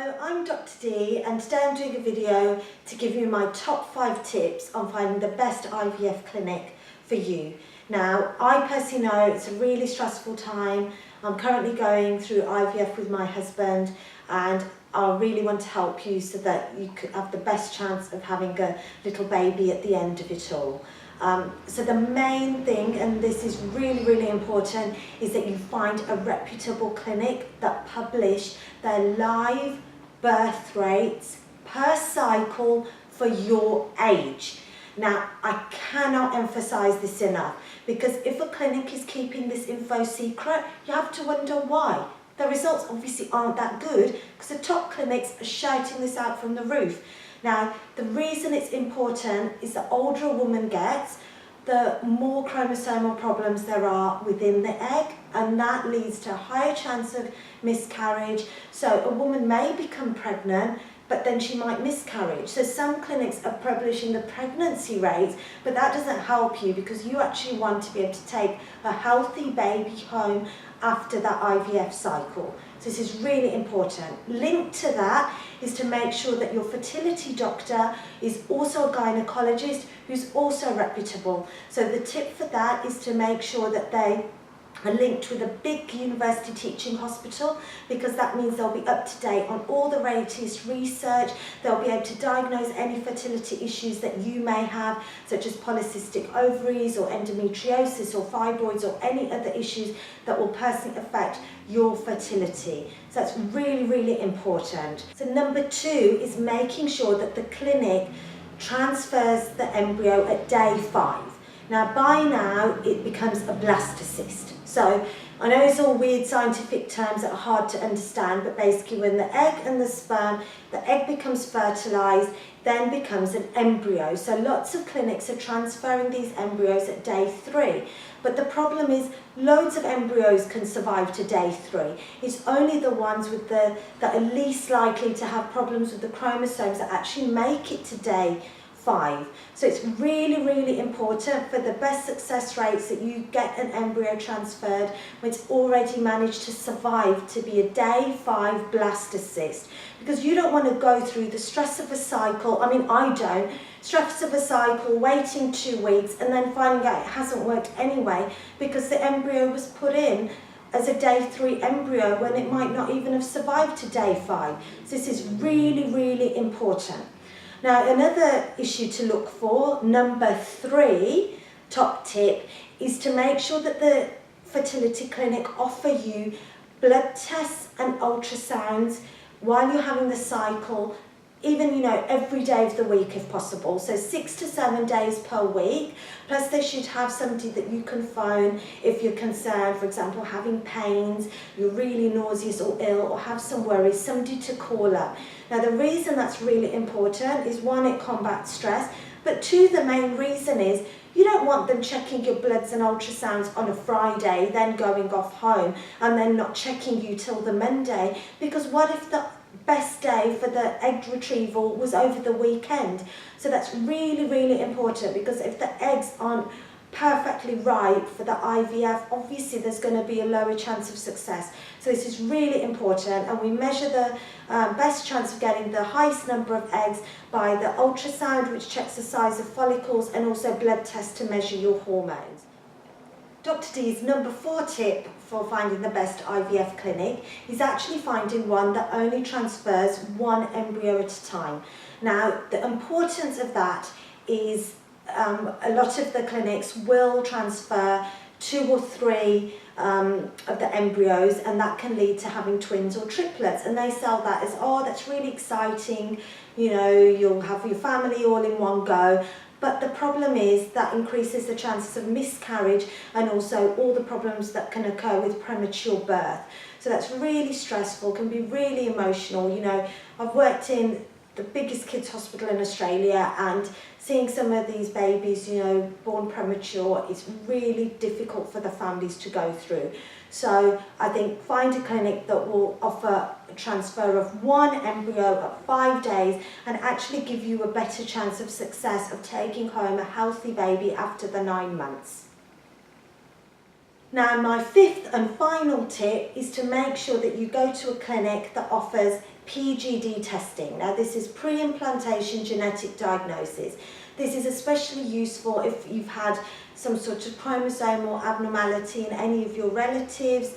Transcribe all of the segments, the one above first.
Hello, I'm Dr. D and today I'm doing a video to give you my top 5 tips on finding the best IVF clinic for you. Now, I personally know it's a really stressful time. I'm currently going through IVF with my husband and I really want to help you so that you could have the best chance of having a little baby at the end of it all. So the main thing, and this is really important, is that you find a reputable clinic that publish their live birth rates per cycle for your age. Now, I cannot emphasize this enough, because if a clinic is keeping this info secret, you have to wonder why. The results obviously aren't that good because the top clinics are shouting this out from the roof. Now, the reason it's important is the older a woman gets, the more chromosomal problems there are within the egg, and that leads to a higher chance of miscarriage. So a woman may become pregnant, but then she might miscarriage. So some clinics are publishing the pregnancy rates, but that doesn't help you because you actually want to be able to take a healthy baby home after that IVF cycle. So this is really important. Linked to that is to make sure that your fertility doctor is also a gynecologist who's also reputable. So the tip for that is to make sure that they are linked with a big university teaching hospital, because that means they'll be up to date on all the latest research. They'll be able to diagnose any fertility issues that you may have, such as polycystic ovaries or endometriosis or fibroids or any other issues that will personally affect your fertility. So that's really important. So number 2 is making sure that the clinic transfers the embryo at day 5. Now, by now, it becomes a blastocyst. So, I know it's all weird scientific terms that are hard to understand, but basically when the egg and the sperm, the egg becomes fertilised, then becomes an embryo. So lots of clinics are transferring these embryos at day 3. But the problem is loads of embryos can survive to day 3. It's only the ones with that are least likely to have problems with the chromosomes that actually make it to day 5. So it's really important for the best success rates that you get an embryo transferred when it's already managed to survive to be a day 5 blastocyst, because you don't want to go through the stress of a cycle. I mean, I don't. Stress of a cycle, waiting 2 weeks and then finding out it hasn't worked anyway because the embryo was put in as a day 3 embryo when it might not even have survived to day 5. So this is really important. Now, another issue to look for, number 3, top tip, is to make sure that the fertility clinic offer you blood tests and ultrasounds while you're having the cycle, even, every day of the week if possible. So 6 to 7 days per week. Plus they should have somebody that you can phone if you're concerned, for example, having pains, you're really nauseous or ill, or have some worries, somebody to call up. Now the reason that's really important is 1, it combats stress, but 2, the main reason is you don't want them checking your bloods and ultrasounds on a Friday, then going off home and then not checking you till the Monday, because what if the best day for the egg retrieval was over the weekend? So that's really important, because if the eggs aren't perfectly ripe for the IVF, obviously there's going to be a lower chance of success. So this is really important, and we measure the best chance of getting the highest number of eggs by the ultrasound, which checks the size of follicles, and also blood tests to measure your hormones. Dr. D's number 4 tip for finding the best IVF clinic is actually finding one that only transfers 1 embryo at a time. Now, the importance of that is a lot of the clinics will transfer 2 or 3 of the embryos, and that can lead to having twins or triplets, and they sell that as, oh, that's really exciting, you'll have your family all in one go. But the problem is that increases the chances of miscarriage and also all the problems that can occur with premature birth. So that's really stressful, can be really emotional. I've worked in the biggest kids hospital in Australia, and seeing some of these babies, born premature, is really difficult for the families to go through. So I think find a clinic that will offer a transfer of 1 embryo at 5 days and actually give you a better chance of success of taking home a healthy baby after the 9 months. Now, my fifth and final tip is to make sure that you go to a clinic that offers PGD testing. Now, this is pre-implantation genetic diagnosis. This is especially useful if you've had some sort of chromosomal abnormality in any of your relatives,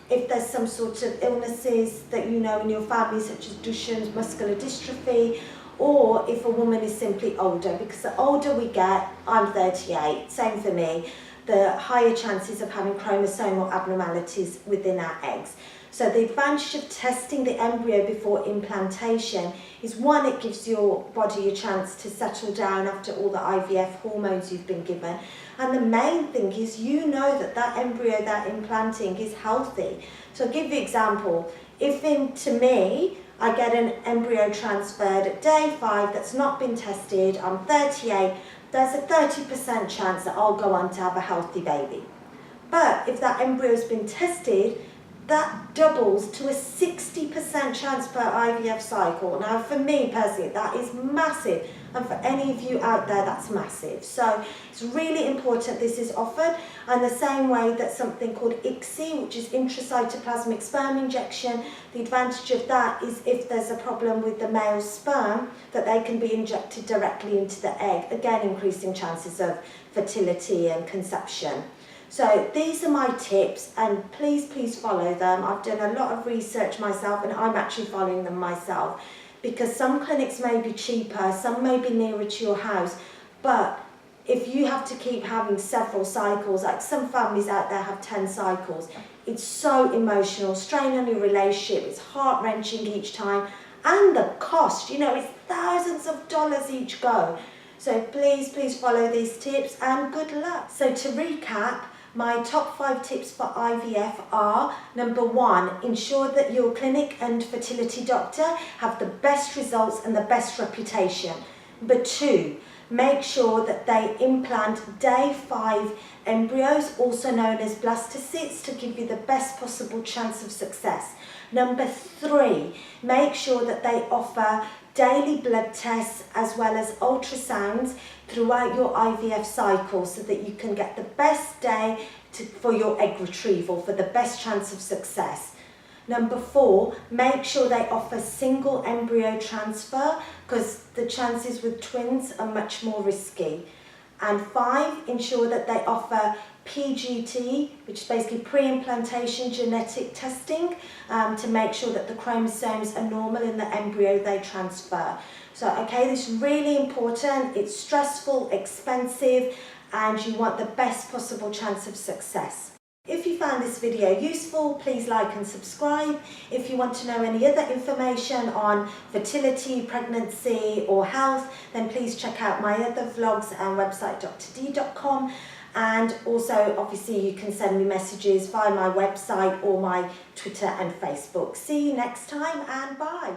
if there's some sort of illnesses that you know in your family, such as Duchenne's muscular dystrophy, or if a woman is simply older, because the older we get, I'm 38, same for me, the higher chances of having chromosomal abnormalities within our eggs. So the advantage of testing the embryo before implantation is, one, it gives your body a chance to settle down after all the IVF hormones you've been given. And the main thing is you know that that embryo that implanting is healthy. So I'll give you an example. If to me, I get an embryo transferred at day 5 that's not been tested, I'm 38, there's a 30% chance that I'll go on to have a healthy baby. But if that embryo's been tested, that doubles to a 60% chance per IVF cycle. Now, for me personally, that is massive. And for any of you out there, that's massive. So it's really important this is offered. And the same way that something called ICSI, which is intracytoplasmic sperm injection, the advantage of that is if there's a problem with the male sperm, that they can be injected directly into the egg, again increasing chances of fertility and conception. So these are my tips, and please follow them. I've done a lot of research myself, and I'm actually following them myself, because some clinics may be cheaper, some may be nearer to your house, but if you have to keep having several cycles, like some families out there have 10 cycles, it's so emotional, strain on your relationship, it's heart-wrenching each time, and the cost, it's thousands of dollars each go. So please follow these tips, and good luck. So to recap, my top 5 tips for IVF are: number 1, ensure that your clinic and fertility doctor have the best results and the best reputation. Number 2, make sure that they implant day 5 embryos, also known as blastocysts, to give you the best possible chance of success. Number 3, make sure that they offer daily blood tests as well as ultrasounds throughout your IVF cycle, so that you can get the best day for your egg retrieval for the best chance of success. Number 4, make sure they offer single embryo transfer, because the chances with twins are much more risky. And 5, ensure that they offer PGT, which is basically pre-implantation genetic testing, to make sure that the chromosomes are normal in the embryo they transfer. So, okay, this is really important. It's stressful, expensive, and you want the best possible chance of success. If you found this video useful, please like and subscribe. If you want to know any other information on fertility, pregnancy or health, then please check out my other vlogs and website drdee.com. And also, obviously, you can send me messages via my website or my Twitter and Facebook. See you next time, and bye.